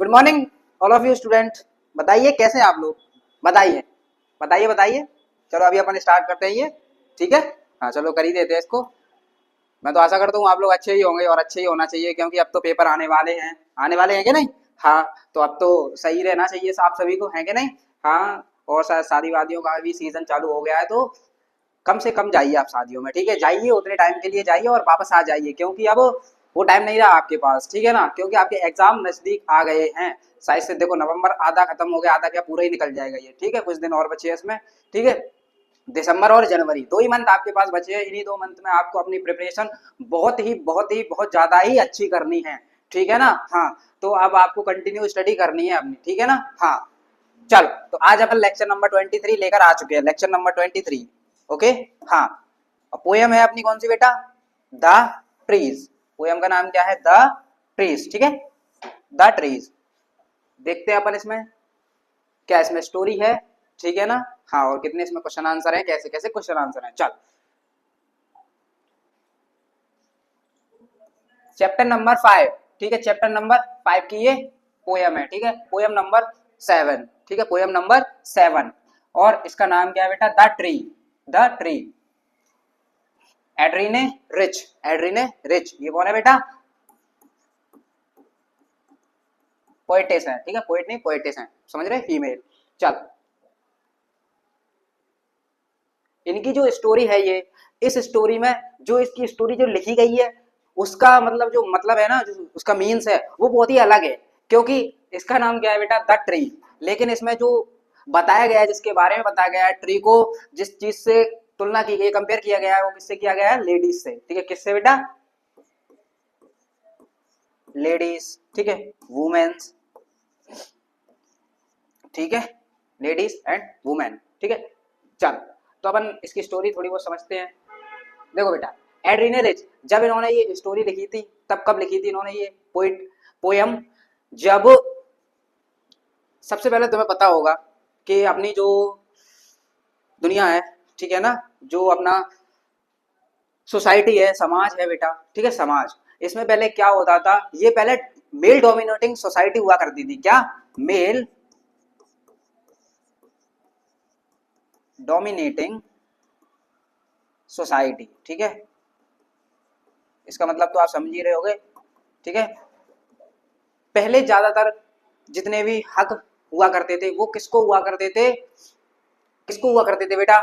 Good morning all of you student. बताइए कैसे हैं आप लोग, बताइए बताइए बताइए। चलो अभी अपन स्टार्ट करते हैं ये, ठीक है। हाँ चलो कर ही देते हैं इसको। मैं तो आशा करता हूँ आप लोग अच्छे ही होंगे और अच्छे ही होना चाहिए, क्योंकि अब तो पेपर आने वाले हैं कि नहीं। हाँ तो अब तो सही रहना चाहिए आप सभी को, है कि नहीं। हाँ और शादी वादियों का भी सीजन चालू हो गया है, तो कम से कम जाइए आप शादियों में, ठीक है। जाइए उतने टाइम के लिए जाइए और वापस आ जाइए, क्योंकि अब वो टाइम नहीं रहा आपके पास, ठीक है ना। क्योंकि आपके एग्जाम नजदीक आ गए हैं। शायद से देखो नवंबर आधा खत्म हो गया, आधा क्या पूरा ही निकल जाएगा ये, ठीक है। कुछ दिन और बचे हैं इसमें, ठीक है। दिसंबर और जनवरी 2 ही मंथ आपके पास बचे हैं। इन्हीं 2 मंथ में आपको अपनी प्रिपरेशन बहुत ज्यादा ही अच्छी करनी है, ठीक है ना। हाँ तो अब आपको कंटिन्यू स्टडी करनी है अपनी, ठीक है ना। हाँ चलो तो आज अपन लेक्चर नंबर 23 लेकर आ चुके हैं, लेक्चर नंबर 23। ओके हाँ। पोयम है अपनी कौन सी बेटा, द ट्रीज। पोयम का नाम क्या है, द ट्रीज, ठीक है। The trees. देखते हैं अपन इसमें क्या इसमें स्टोरी है, ठीक है ना। हाँ और कितने इसमें क्वेश्चन आंसर है, कैसे कैसे क्वेश्चन आंसर है। चल चैप्टर नंबर 5, ठीक है। चैप्टर नंबर 5 की ये पोयम है, ठीक है। पोयम नंबर 7, ठीक है। पोयम नंबर 7 और इसका नाम क्या है बेटा, the tree. The tree. Adrienne Rich, Adrienne Rich ये कौन है बेटा, पोएटेस है, ठीक है। पोएट नहीं पोएटेस है, समझ रहे, फीमेल। चल इनकी जो स्टोरी है ये, इस स्टोरी में जो इसकी स्टोरी जो लिखी गई है उसका मतलब जो मतलब है ना, जो उसका मीन्स है वो बहुत ही अलग है। क्योंकि इसका नाम क्या है बेटा, द ट्री। लेकिन इसमें जो बताया गया है, जिसके बारे में बताया गया है, ट्री को जिस चीज से तुलना की गई, कंपेयर किया गया है, वो किससे किया गया है, लेडीज से, ठीक है। किससे बेटा, लेडीज, ठीक है। वुमेन्स, ठीक है। लेडीज एंड वुमेन, ठीक है। चल तो अपन इसकी स्टोरी थोड़ी बहुत समझते हैं। देखो बेटा, एड्रीने रिच जब इन्होंने ये स्टोरी लिखी थी, तब कब लिखी थी इन्होंने ये पोयम, जब सबसे पहले तुम्हें पता होगा कि अपनी जो दुनिया है, ठीक है ना, जो अपना सोसाइटी है, समाज है बेटा, ठीक है। समाज, इसमें पहले क्या होता था, ये पहले मेल डोमिनेटिंग सोसाइटी हुआ करती थी। क्या, मेल डोमिनेटिंग सोसाइटी, ठीक है। इसका मतलब तो आप समझ ही रहे होगे, ठीक है। पहले ज्यादातर जितने भी हक हुआ करते थे वो किसको हुआ करते थे, किसको हुआ करते थे बेटा,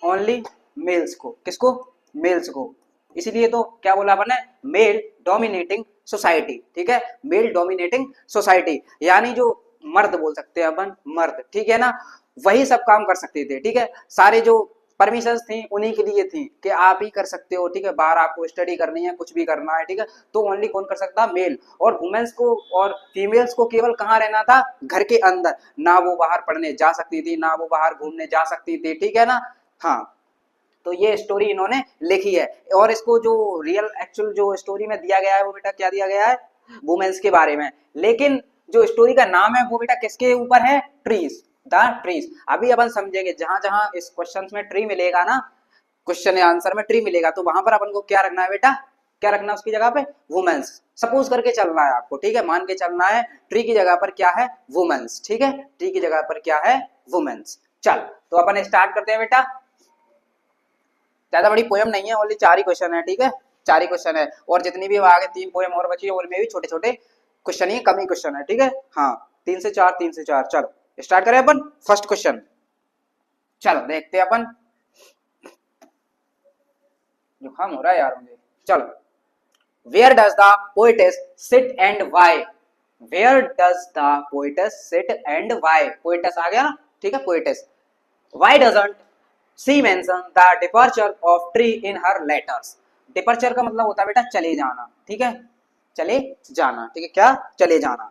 ओनली मेल्स को। किसको, मेल्स को। इसीलिए तो क्या बोला अपन ने, मेल डोमिनेटिंग सोसाइटी, ठीक है। मेल डोमिनेटिंग सोसाइटी यानी जो मर्द बोल सकते हैं अपन, मर्द, ठीक है ना। वही सब काम कर सकते थे, ठीक है। सारे जो परमिशन थी उन्हीं के लिए थी कि आप ही कर सकते हो, ठीक है। बाहर आपको स्टडी करनी है, कुछ भी करना है, ठीक है, तो ओनली कौन कर सकता, मेल। और वुमेन्स को और फीमेल्स को केवल कहाँ रहना था, घर के अंदर। ना वो बाहर पढ़ने जा सकती थी, ना वो बाहर घूमने जा सकती थी, ठीक है ना। हाँ तो ये स्टोरी इन्होंने लिखी है। और इसको जो रियल एक्चुअल जो स्टोरी में दिया गया है वो बेटा क्या दिया गया है, वुमेन्स के बारे में। लेकिन जो स्टोरी का नाम है वो बेटा किसके ऊपर है, ट्रीज, द ट्रीज। अभी अपन समझेंगे, जहां जहां इस क्वेश्चन में ट्री मिलेगा ना, क्वेश्चन या आंसर में ट्री मिलेगा, तो वहां पर अपन को क्या रखना है बेटा, क्या रखना है उसकी जगह पे, वुमेन्स। सपोज करके चलना है आपको, ठीक है। मान के चलना है ट्री की जगह पर क्या है, वुमेन्स, ठीक है। ट्री की जगह पर क्या है, वुमेन्स। चल तो अपन स्टार्ट करते हैं बेटा। ज्यादा बड़ी पोयम नहीं है, ओनली 4 ही क्वेश्चन है, ठीक है। 4 ही क्वेश्चन है, और जितनी भी आगे 3 पोयम और बची है उनमें भी छोटे छोटे क्वेश्चन ही, कम ही क्वेश्चन है, ठीक है। हाँ 3 से 4, 3 से 4। चलो स्टार्ट करें अपन फर्स्ट क्वेश्चन। चलो देखते हैं अपन, जुकाम हो रहा है यार मुझे। चलो, where does the poetess sit and why. Where does the poetess sit and why. Poetess आ गया ना, ठीक है, poetess. Why doesn't she mention the departure of tree in her letters. Departure का मतलब होता है बेटा चले जाना, ठीक है। चले जाना, ठीक है। क्या, चले जाना।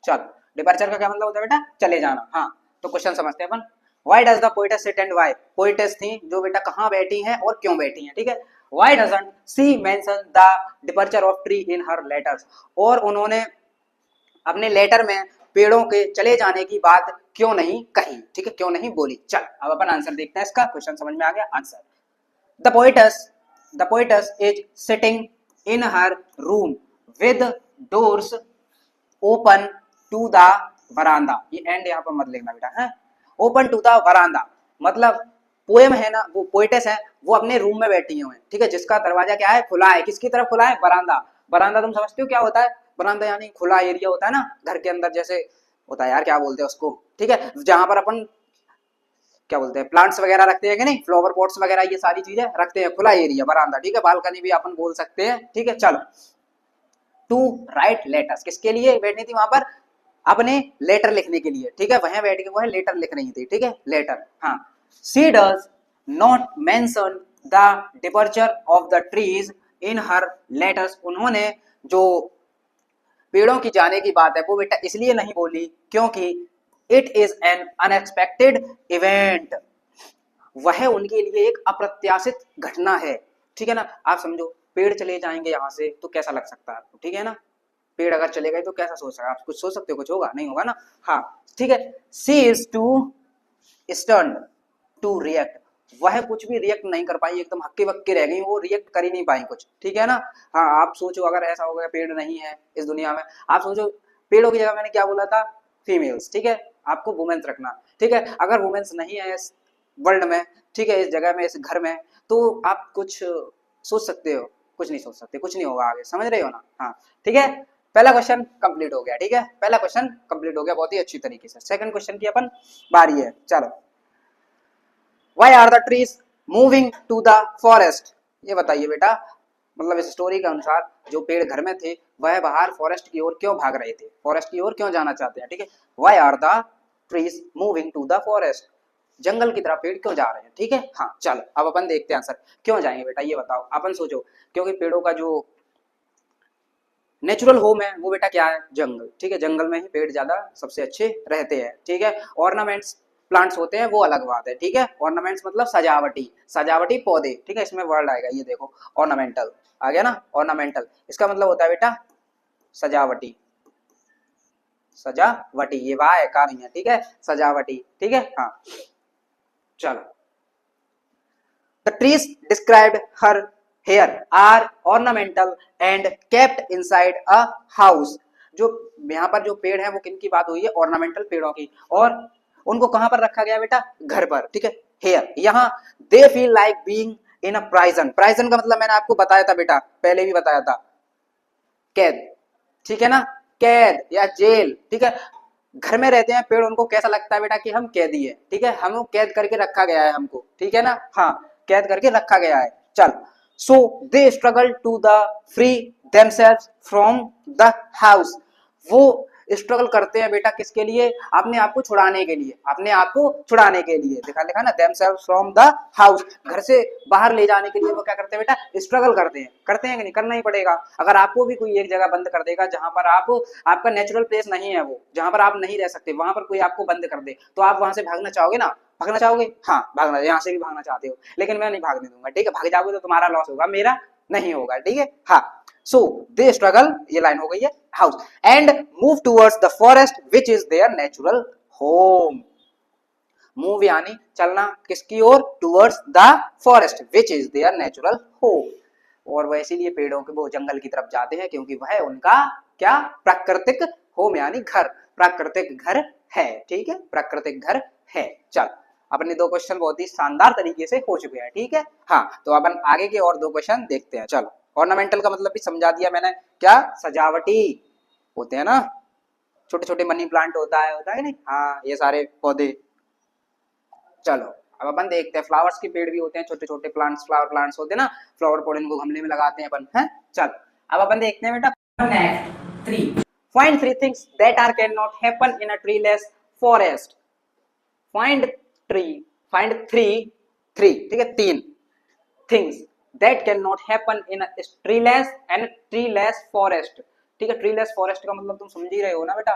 चल डिपर्चर का क्या मतलब होता है बेटा, चले जाना। हाँ तो क्वेश्चन समझते हैं अपन। Why does the poetess sit and why. Poetess थी जो बेटा कहाँ बैठी हैं और क्यों बैठी हैं, ठीक है। Why doesn't she mention the departure of tree in her letters. और उन्होंने अपने लेटर में पेड़ों के चले जाने की बात क्यों नहीं कही, ठीक है, क्यों नहीं बोली। चल अब अपन आंसर देखते हैं इसका। क्वेश्चन समझ में आ गया, answer. The poetess is sitting in her room with doors open to the veranda, ये एंड यहाँ पर मत लिखना बेटा है, ओपन टू द वरांदा मतलब पोएम है ना, वो पोएटेस है, वो अपने रूम में बैठी हुई है, ठीक है, जिसका दरवाजा क्या है, खुला है, किसकी तरफ खुला है, बरामदा। बरामदा तुम समझते हो क्या होता है, बरामदा यानी खुला एरिया होता है ना घर के अंदर, जैसे होता है यार, क्या बोलते हैं उसको, ठीक है, जहां पर अपन क्या बोलते हैं प्लांट्स वगैरह रखते हैं कि नहीं, फ्लावर पॉट्स वगैरह ये सारी चीजें रखते हैं, खुला एरिया बरामदा, ठीक है, बालकनी भी अपन बोल सकते हैं, ठीक है। चलो, टू राइट लेटर्स, किसके लिए बैठी थी वहां पर, अपने लेटर लिखने के लिए, ठीक है, वहां बैठ के वो है लेटर लिख रही थी, ठीक है, लेटर, हाँ। She does not mention the departure of the trees in her letters, उन्होंने जो पेड़ों की जाने की बात है वो बेटा इसलिए नहीं बोली क्योंकि it is an unexpected event, वह उनके लिए एक अप्रत्याशित घटना है, ठीक है ना। आप समझो पेड़ चले जाएंगे यहाँ से तो कैसा लग सकता है आपको, ठीक है ना, पेड़ अगर चले गए तो कैसा सोच सकते, आप कुछ सोच सकते हो, कुछ होगा नहीं होगा ना, हाँ, ठीक है। She is too stern to react, वह कुछ भी रिएक्ट नहीं कर पाई, एकदम हक्के बक्के रह गई, वो रिएक्ट कर ही नहीं पाई कुछ, ठीक है ना। हाँ, आप सोचो अगर ऐसा हो गया पेड़ नहीं है इस दुनिया में, आप सोचो पेड़ों की जगह मैंने क्या बोला था, फीमेल्स, ठीक है, आपको वुमेन्स रखना, ठीक है, अगर वुमेन्स नहीं है इस वर्ल्ड में, ठीक है, इस जगह में, इस घर में, तो आप कुछ सोच सकते हो, कुछ नहीं सोच सकते, कुछ नहीं होगा आगे, समझ रहे हो ना, हाँ, ठीक है। पहला क्वेश्चन कंप्लीट हो गया, ठीक है, पहला क्वेश्चन कंप्लीट हो गया बहुत ही अच्छी तरीके से। सेकंड क्वेश्चन की अपन बारी है, चलो। Why are the trees moving to the forest? ये बताइए बेटा, मतलब इस स्टोरी के अनुसार जो पेड़ घर में थे वह बाहर फॉरेस्ट की ओर क्यों भाग रहे थे, फॉरेस्ट की ओर क्यों जाना चाहते हैं, ठीक है। Why are the trees moving to the forest? जंगल की तरफ पेड़ क्यों जा रहे हैं, ठीक है, हाँ चलो अब अपन देखते हैं आंसर, क्यों जाएंगे बेटा ये बताओ, अपन सोचो, क्योंकि पेड़ों का जो नेचुरल होम है वो बेटा क्या है, जंगल, ठीक है, जंगल में ही पेड़ ज्यादा सबसे अच्छे रहते हैं, ठीक है। ऑर्नामेंट्स प्लांट्स होते हैं वो अलग बात है, ठीक है, ऑर्नामेंट्स मतलब सजावटी, सजावटी पौधे, ठीक है, इसमें वर्ड आएगा, ये देखो ऑर्नामेंटल आ गया ना, ऑर्नामेंटल इसका मतलब होता है बेटा सजावटी, सजावटी, ये वाह है का नहीं है, ठीक है, सजावटी, ठीक है, हाँ चलो। The trees described her here are ornamental and kept inside a house. जो यहाँ पर जो पेड़ है वो किन की बात हुई है, ऑर्नामेंटल पेड़ों की, और उनको कहां पर रखा गया बेटा, घर पर, ठीक है, हेयर, यहाँ they feel like being in a prison, prison का मतलब मैंने आपको बताया था बेटा, पहले भी बताया था, कैद, ठीक है ना, कैद या जेल, ठीक है। घर में रहते हैं पेड़, उनको कैसा लगता है बेटा कि हम कैदी है, ठीक है, हम कैद करके रखा गया है हमको, ठीक है ना, हाँ कैद करके रखा गया है, चल। So they struggle to the free themselves from the house, वो स्ट्रगल करते हैं बेटा किसके लिए, अपने आप को छुड़ाने के लिए, अपने आप को छुड़ाने के लिए, देखा लिखा ना, देमसेल्व्स फ्रॉम द हाउस, घर से बाहर ले जाने के लिए वो क्या करते हैं बेटा, स्ट्रगल करते हैं कि नहीं, करना ही पड़ेगा। अगर आपको भी कोई एक जगह बंद कर देगा जहां पर आप, आपका नेचुरल प्लेस नहीं है वो, जहां पर आप नहीं रह सकते, वहां पर कोई आपको बंद कर दे तो आप वहां से भागना चाहोगे ना, भागना चाहोगे, हाँ भागना, यहाँ से भी भागना चाहते हो, लेकिन मैं नहीं भागने दूंगा, ठीक है, भाग जाओगे तो तुम्हारा लॉस होगा, मेरा नहीं होगा, ठीक है, हाँ। सो दे स्ट्रगल, ये लाइन हो गई है, house, and move towards the forest which is their natural home, move यानी चलना किसकी ओर, towards the forest which is their natural home, और वह इसीलिए पेड़ों के वो जंगल की तरफ जाते हैं क्योंकि वह उनका क्या, प्राकृतिक होम यानी घर, प्राकृतिक घर है, ठीक है, प्राकृतिक घर है। चल अपने दो क्वेश्चन बहुत ही शानदार तरीके से हो चुके हैं, ठीक है, हाँ तो अपन आगे के और दो क्वेश्चन देखते हैं। चलो, ऑर्नामेंटल का मतलब भी समझा दिया मैंने, क्या सजावटी होते हैं ना, छोटे छोटे मनी प्लांट होता है नहीं, हाँ ये सारे पौधे। चलो अब अपन देखते हैं, फ्लावर्स के पेड़ भी होते हैं, छोटे छोटे प्लांट्स, फ्लावर प्लांट्स होते हैं ना, फ्लावर पॉट, इनको गमले में लगाते हैं अपन, हैं। चल अब अपन देखते हैं बेटा next 3, find 3 things that are can not happen in a treeless forest, find 3, find 3, ठीक है, 3 things that can not happen in a treeless forest, ठीक है, ट्रीलेस फॉरेस्ट का मतलब तुम समझ ही रहे हो ना बेटा,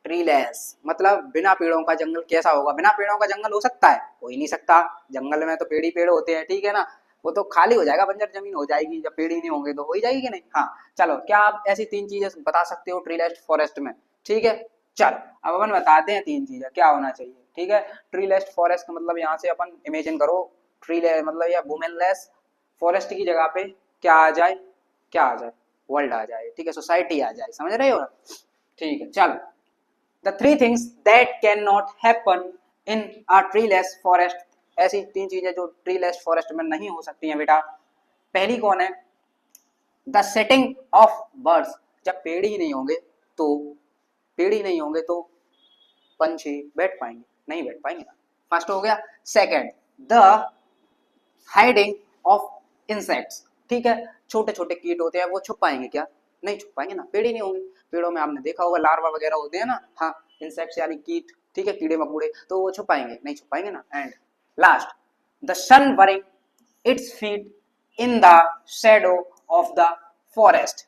ट्रीलेस मतलब बिना पेड़ों का जंगल कैसा होगा, बिना पेड़ों का जंगल हो सकता है, हो ही नहीं सकता, जंगल में तो पेड़ ही पेड़ होते हैं, ठीक है ना, वो तो खाली हो जाएगा, बंजर जमीन हो जाएगी, जब पेड़ ही नहीं होंगे तो हो ही जाएगी कि नहीं, हाँ चलो, क्या आप ऐसी 3 चीजें बता सकते हो ट्रीलेस फॉरेस्ट में, ठीक है, चलो अब अपन बताते हैं 3 चीजें क्या होना चाहिए, ठीक है। ट्रीलेस फॉरेस्ट का मतलब यहाँ से अपन इमेजिन करो, ट्रीलेस मतलब या वुमेनलेस फॉरेस्ट की जगह पे क्या आ जाए, क्या आ जाए, वर्ल्ड आ जाए, ठीक है, सोसाइटी आ जाए, समझ रहे हो ना? ठीक है, चलो, the three things that can not happen in a treeless forest, ऐसी तीन चीजें जो ट्रीलेस फॉरेस्ट में नहीं हो सकती हैं बेटा। पहली कौन है? द सेटिंग ऑफ बर्ड्स, जब पेड़ ही नहीं होंगे तो, पेड़ ही नहीं होंगे तो पंछी बैठ पाएंगे? नहीं बैठ पाएंगे ना, फर्स्ट हो गया। Second, the hiding of insects, ठीक है, छोटे छोटे कीट होते हैं वो छुप पाएंगे क्या? नहीं छुप पाएंगे ना, पेड़ ही नहीं होंगे। पेड़ों में आपने देखा होगा लार्वा वगैरह होते हैं ना, हाँ, इंसेक्ट्स यानी कीट, ठीक है, कीड़े मकोड़े, तो वो छुप पाएंगे? नहीं छुप पाएंगे ना। And last, the sun burying its feet in the shadow of the forest,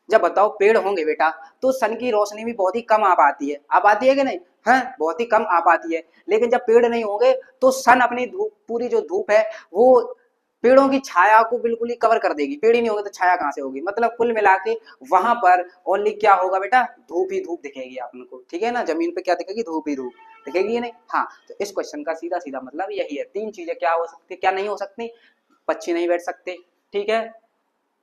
जब बताओ पेड़ होंगे बेटा तो सन की रोशनी भी बहुत ही कम आ पाती है, आ पाती है कि नहीं? हाँ, बहुत ही कम आ पाती है। लेकिन जब पेड़ नहीं होंगे तो सन अपनी धूप, पूरी जो धूप है वो पेड़ों की छाया को बिल्कुल ही कवर कर देगी। पेड़ ही नहीं होंगे तो छाया कहाँ से होगी? मतलब कुल मिला के वहां पर ओनली क्या होगा बेटा? धूप ही धूप दिखेगी आपको, ठीक है ना? जमीन पे क्या दिखेगी? धूप ही धूप दिखेगी, नहीं? हाँ, तो इस क्वेश्चन का सीधा सीधा मतलब यही है, तीन चीजें क्या हो सकती, क्या नहीं हो सकती? पक्षी नहीं बैठ सकते, ठीक है,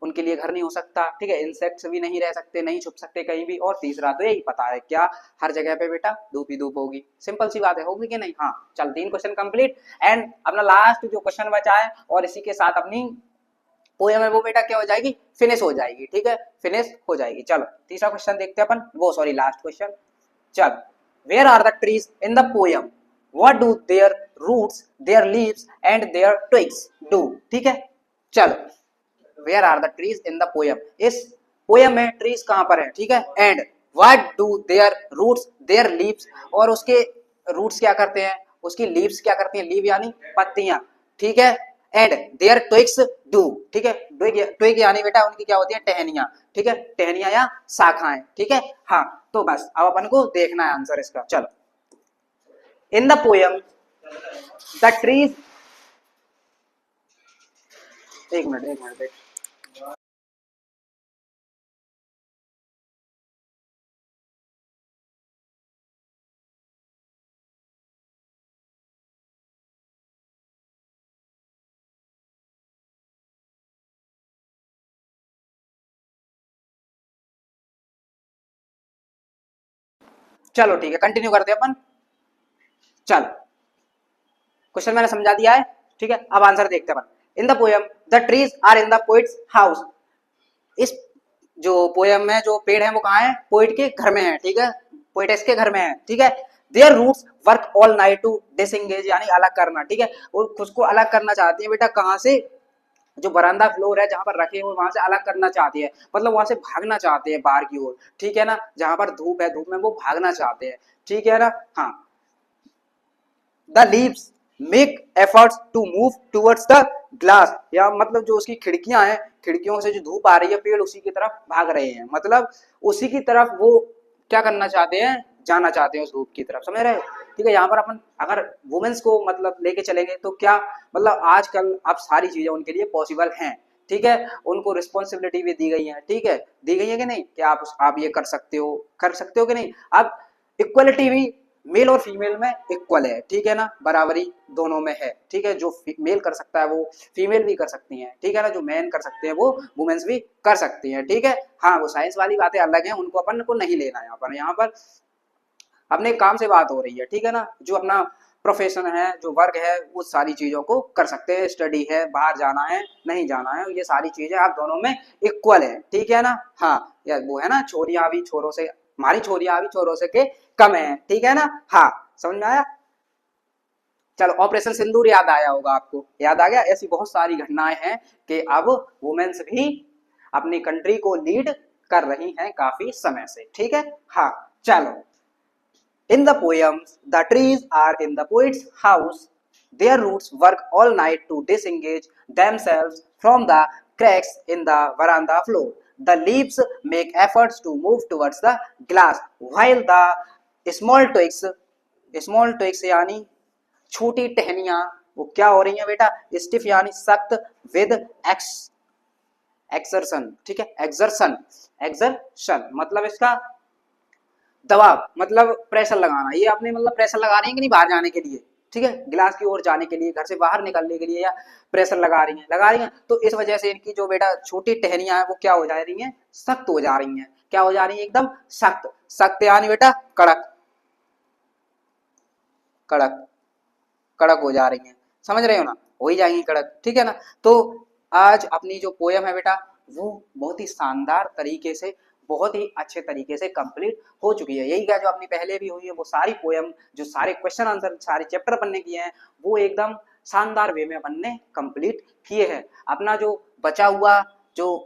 उनके लिए घर नहीं हो सकता, ठीक है, इंसेक्ट्स भी नहीं रह सकते, नहीं छुप सकते कहीं भी, और तीसरा तो यही पता है क्या, हर जगह पे बेटा धूप ही धूप होगी। सिंपल सी बात है, होगी कि नहीं? हाँ, चल, 3 क्वेश्चन कंप्लीट। एंड अपना लास्ट जो क्वेश्चन बचा है और इसी के साथ अपनी पोएम है वो बेटा क्या हो जाएगी? फिनिश हो जाएगी, ठीक है, फिनिश हो जाएगी। चलो तीसरा क्वेश्चन देखते हैं अपन, वो सॉरी लास्ट क्वेश्चन। चल, where are the trees in the poem, what do their roots, their leaves and their twigs do, ठीक है। चलो, where are the trees in the poem, इस पोएम में ट्रीज कहां पर है, ठीक है, and what do their roots, their leaves, और उसके रूट्स क्या करते हैं, उसकी लीव्स क्या करती हैं, लीव यानी पत्तियां, ठीक है, एंड देयर ट्विग्स डू, ठीक है, ट्विग यानी बेटा उनकी क्या होती है? टहनियां, ठीक है, टहनियां या शाखाएं, ठीक है। हाँ, तो बस अब अपन को देखना है आंसर इसका। चलो, इन द पोएम द ट्रीज, एक मिनट एक मिनट, चलो ठीक है, कंटिन्यू करते हैं अपन। चलो, क्वेश्चन मैंने समझा दिया है, ठीक है, अब आंसर देखते हैं अपन। In the poem the trees are in the poet's house, इस जो पोएम में जो पेड़ है वो कहाँ है? पोइट के घर में है, ठीक है, पोइटेस के घर में है, ठीक है। Their roots work all night to disengage, यानी अलग करना, ठीक है, वो खुद को अलग करना चाहती है बेटा, कहाँ से? जो बरामदा फ्लोर है जहां पर रखे हुए वहां से अलग करना चाहती है, मतलब वहां से भागना चाहते हैं बाहर की ओर, ठीक है ना, जहां पर धूप है, धूप में वो भागना चाहते हैं, ठीक है ना। हाँ, the leaves make efforts to move towards the glass, या मतलब जो उसकी खिड़कियां हैं, खिड़कियों से जो धूप आ रही है पेड़ उसी की तरफ भाग रहे हैं, मतलब उसी की तरफ वो क्या करना चाहते हैं? जाना चाहते हैं उस धूप की तरफ, समझ रहे हो? ठीक है, यहाँ पर अपन अगर वुमेन्स को मतलब लेके चलेंगे तो क्या मतलब आजकल अब सारी चीजें उनके लिए पॉसिबल हैं, ठीक है, उनको रिस्पॉन्सिबिलिटी भी दी गई है, ठीक है, दी गई है कि नहीं, कि आप ये कर सकते हो कि नहीं। अब इक्वलिटी भी मेल और फीमेल में इक्वल है, ठीक है ना, बराबरी दोनों में है, ठीक है, जो मेल कर सकता है वो फीमेल भी कर सकती हैं, ठीक है ना, जो मैन कर सकते हैं वो वुमेन्स भी कर सकती हैं, ठीक है। हाँ, वो साइंस वाली बातें अलग हैं, उनको अपन को नहीं लेना है यहाँ पर अपने काम से बात हो रही है, ठीक है ना, जो अपना प्रोफेशन है, जो वर्क है, वो सारी चीजों को कर सकते हैं, स्टडी है, बाहर जाना है, नहीं जाना है, ये सारी चीजें आप दोनों में इक्वल है, ठीक है ना। हाँ, या वो है ना, छोरियां भी छोरों से, हमारी छोरियां भी छोरों से के कम है, ठीक है ना। हाँ, समझ में आया? चलो, ऑपरेशन सिंदूर याद आया होगा आपको, याद आ गया? ऐसी बहुत सारी घटनाएं हैं कि अब वुमेन्स भी अपनी कंट्री को लीड कर रही हैं काफी समय से, ठीक है। हाँ, चलो, in the poems, the trees are in the poet's house. Their roots work all night to disengage themselves from the cracks in the veranda floor. The leaves make efforts to move towards the glass, while the small twigs यानी छोटी टहनियां वो क्या हो रही हैं बेटा? Stiff यानी सख्त, विद एक्सर्शन, ठीक है, एक्सर्शन मतलब इसका दबाव, मतलब प्रेशर लगाना, ये आपने मतलब प्रेशर लगा रही है कि नहीं बाहर जाने के लिए, ठीक है, गिलास की ओर जाने के लिए, घर से बाहर निकलने के लिए, या प्रेशर लगा रही हैं, तो इस वजह से इनकी जो बेटा छोटी टहनियां हैं वो क्या हो जा रही हैं, सख्त हो जा रही हैं। क्या हो जा रही है, एकदम सख्त। सख्त यानी बेटा कड़क, कड़क कड़क हो जा रही हैं, समझ रहे हो ना, हो ही जाएंगी कड़क, ठीक है ना। तो आज अपनी जो पोयम है बेटा वो बहुत ही शानदार तरीके से, बहुत ही अच्छे तरीके से कंप्लीट हो चुकी है। यही क्या जो अपनी पहले भी हुई है वो सारी पोयम, जो सारे क्वेश्चन आंसर, सारे चैप्टर बनने किए हैं वो एकदम शानदार वे में अपन ने कंप्लीट किए हैं। अपना जो बचा हुआ जो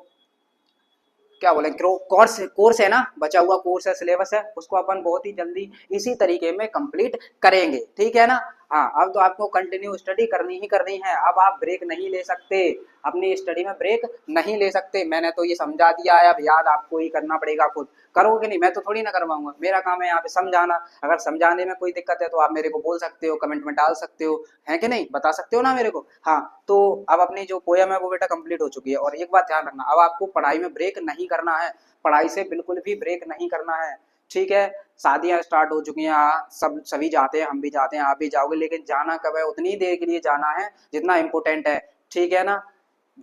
क्या बोले कोर्स है ना, बचा हुआ कोर्स है, सिलेबस है, उसको अपन बहुत ही जल्दी इसी तरीके में कंप्लीट करेंगे, ठीक है ना। हाँ, अब तो आपको कंटिन्यू स्टडी करनी ही करनी है, अब आप ब्रेक नहीं ले सकते, अपनी स्टडी में ब्रेक नहीं ले सकते। मैंने तो ये समझा दिया है, अब याद आपको ही करना पड़ेगा, खुद करोगे नहीं, मैं तो थोड़ी ना करवाऊंगा, मेरा काम है यहाँ पे समझाना। अगर समझाने में कोई दिक्कत है तो आप मेरे को बोल सकते हो, कमेंट में डाल सकते हो, है कि नहीं, बता सकते हो ना मेरे को। हाँ, तो अब अपनी जो पोयम है वो बेटा कंप्लीट हो चुकी है। और एक बात ध्यान रखना, अब आपको पढ़ाई में ब्रेक नहीं करना है, पढ़ाई से बिल्कुल भी ब्रेक नहीं करना है, ठीक है। शादियां स्टार्ट हो चुकी हैं, सभी जाते हैं, हम भी जाते हैं, आप भी जाओगे, लेकिन जाना कब है, उतनी देर के लिए जाना है जितना इम्पोर्टेंट है, ठीक है ना।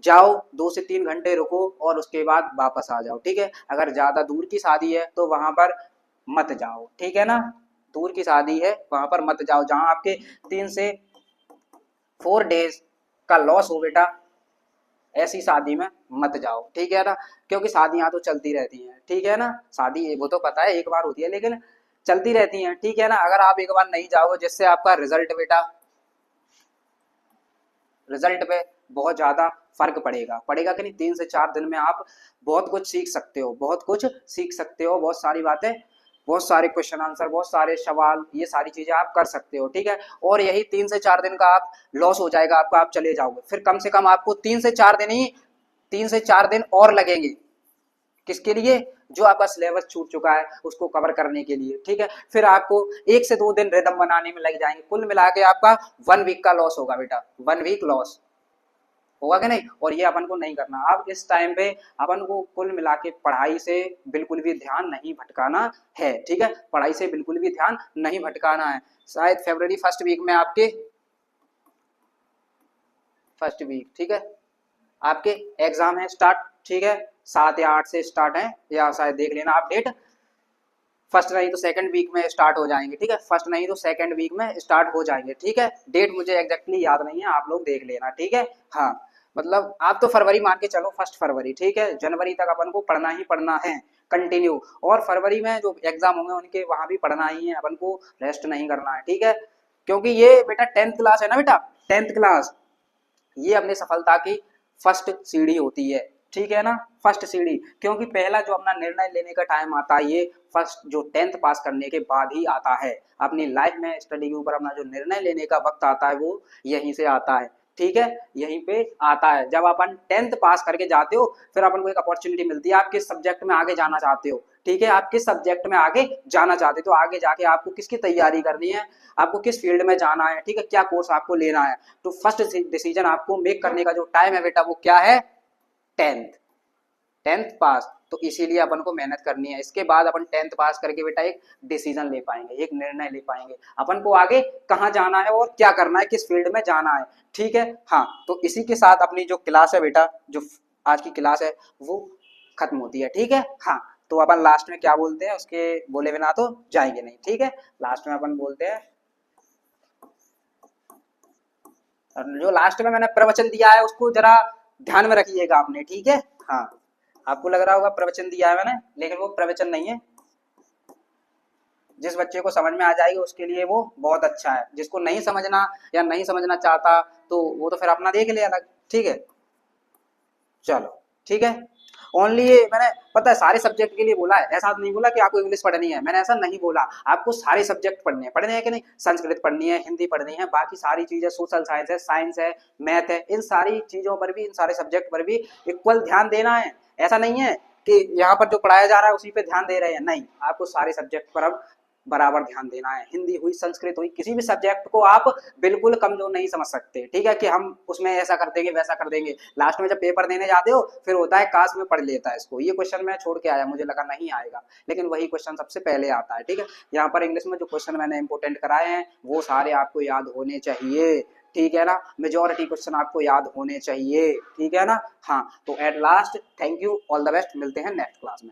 जाओ 2 से 3 घंटे रुको और उसके बाद वापस आ जाओ, ठीक है। अगर ज्यादा दूर की शादी है तो वहां पर मत जाओ, ठीक है ना, दूर की शादी है वहां पर मत जाओ, जहां आपके 3 से 4 डेज का लॉस हो बेटा, ऐसी शादी में मत जाओ, ठीक है ना। क्योंकि शादियां तो चलती रहती हैं, ठीक है ना, शादी वो तो पता है एक बार होती है, लेकिन चलती रहती हैं, ठीक है ना। अगर आप एक बार नहीं जाओगे, जिससे आपका रिजल्ट बेटा, रिजल्ट पे बहुत ज्यादा फर्क पड़ेगा कि नहीं। 3 से 4 दिन में आप बहुत कुछ सीख सकते हो, बहुत कुछ सीख सकते हो, बहुत सारी बातें, बहुत सारे क्वेश्चन आंसर, बहुत सारे सवाल, ये सारी चीजें आप कर सकते हो, ठीक है। और यही 3 से 4 दिन का आप लॉस हो जाएगा आपका, आप चले जाओगे, फिर कम से कम आपको 3 से 4 दिन ही, 3 से 4 दिन और लगेंगे, किसके लिए, जो आपका सिलेबस छूट चुका है उसको कवर करने के लिए, ठीक है। फिर आपको 1 से 2 दिन रिदम बनाने में लग जाएंगे, कुल मिला के आपका 1 वीक का लॉस होगा बेटा, 1 वीक लॉस होगा कि नहीं। और ये अपन को नहीं करना। अब इस टाइम पे अपन को कुल मिला के पढ़ाई से बिल्कुल भी ध्यान नहीं भटकाना है, ठीक है, पढ़ाई से बिल्कुल भी ध्यान नहीं भटकाना है। शायद फरवरी फर्स्ट वीक में आपके, फर्स्ट वीक, ठीक है, आपके एग्जाम है स्टार्ट, ठीक है, 7 या 8 से स्टार्ट है, या शायद देख लेना आप डेट, फर्स्ट नहीं तो सेकंड वीक में स्टार्ट हो जाएंगे, ठीक है, फर्स्ट नहीं तो सेकंड वीक में स्टार्ट हो जाएंगे, ठीक है। डेट मुझे एग्जैक्टली याद नहीं है, आप लोग देख लेना, ठीक है। हाँ, मतलब आप तो फरवरी मान के चलो, 1 फरवरी, ठीक है, जनवरी तक अपन को पढ़ना ही पढ़ना है कंटिन्यू, और फरवरी में जो एग्जाम होंगे उनके वहां भी पढ़ना ही है, अपन को रेस्ट नहीं करना है, ठीक है। क्योंकि ये बेटा 10th क्लास है ना बेटा, 10th क्लास ये अपनी सफलता की फर्स्ट सीढ़ी होती है, ठीक है ना, फर्स्ट सीढ़ी। क्योंकि पहला जो अपना निर्णय लेने का टाइम आता है ये फर्स्ट जो 10th पास करने के बाद ही आता है। अपनी लाइफ में स्टडी के ऊपर अपना जो निर्णय लेने का वक्त आता है वो यहीं से आता है, ठीक है, यहीं पे आता है। जब अपन 10th पास करके जाते हो फिर अपन को एक अपॉर्चुनिटी मिलती है, आप किस सब्जेक्ट में आगे जाना चाहते हो, ठीक है, आप किस सब्जेक्ट में आगे जाना चाहते हो, तो आगे जाके आपको किसकी तैयारी करनी है, आपको किस फील्ड में जाना है, ठीक है, क्या कोर्स आपको लेना है। तो फर्स्ट डिसीजन आपको मेक करने का जो टाइम है बेटा वो क्या है, 10th, 10th पास। तो इसीलिए अपन को मेहनत करनी है, इसके बाद अपन 10th पास करके बेटा एक डिसीजन ले पाएंगे, एक निर्णय ले पाएंगे, अपन को आगे कहाँ जाना है और क्या करना है, किस फील्ड में जाना है, ठीक है। हाँ, तो इसी के साथ अपनी जो क्लास है बेटा, जो आज की क्लास है वो खत्म होती है, ठीक है। हाँ, तो अपन लास्ट में क्या बोलते हैं, उसके बोले बिना तो जाएंगे नहीं, ठीक है। लास्ट में अपन बोलते हैं, जो लास्ट में मैंने प्रवचन दिया है उसको जरा ध्यान में रखिएगा आपने, ठीक है। हाँ, आपको लग रहा होगा प्रवचन दिया है मैंने, लेकिन वो प्रवचन नहीं है। जिस बच्चे को समझ में आ जाएगी उसके लिए वो बहुत अच्छा है, जिसको नहीं समझना या नहीं समझना चाहता तो वो तो फिर अपना देख ले अलग, ठीक है। चलो, ठीक है। ओनली ये मैंने पता है सारे सब्जेक्ट के लिए बोला है, ऐसा नहीं बोला कि आपको इंग्लिश पढ़नी है, मैंने ऐसा नहीं बोला। आपको सारे सब्जेक्ट पढ़ने हैं कि नहीं, संस्कृत पढ़नी है, हिंदी पढ़नी है, बाकी सारी चीजें, सोशल साइंस है, साइंस है, मैथ है, इन सारी चीजों पर भी, इन सारे सब्जेक्ट पर भी इक्वल ध्यान देना है। ऐसा नहीं है कि यहाँ पर जो पढ़ाया जा रहा है उसी पे ध्यान दे रहे हैं, नहीं, आपको सारे सब्जेक्ट पर अब बराबर ध्यान देना है। हिंदी हुई, संस्कृत हुई, किसी भी सब्जेक्ट को आप बिल्कुल कमजोर नहीं समझ सकते, ठीक है, कि हम उसमें ऐसा कर देंगे वैसा कर देंगे, लास्ट में जब पेपर देने जाते हो फिर होता है काश में पढ़ लेता है इसको, ये क्वेश्चन मैं छोड़ के आया, मुझे लगा नहीं आएगा, लेकिन वही क्वेश्चन सबसे पहले आता है, ठीक है। यहाँ पर इंग्लिश में जो क्वेश्चन मैंने इंपोर्टेंट कराए हैं वो सारे आपको याद होने चाहिए, ठीक है ना, मेजोरिटी क्वेश्चन आपको याद होने चाहिए, ठीक है ना। हाँ, तो at last thank you, all the best, मिलते हैं नेक्स्ट क्लास में।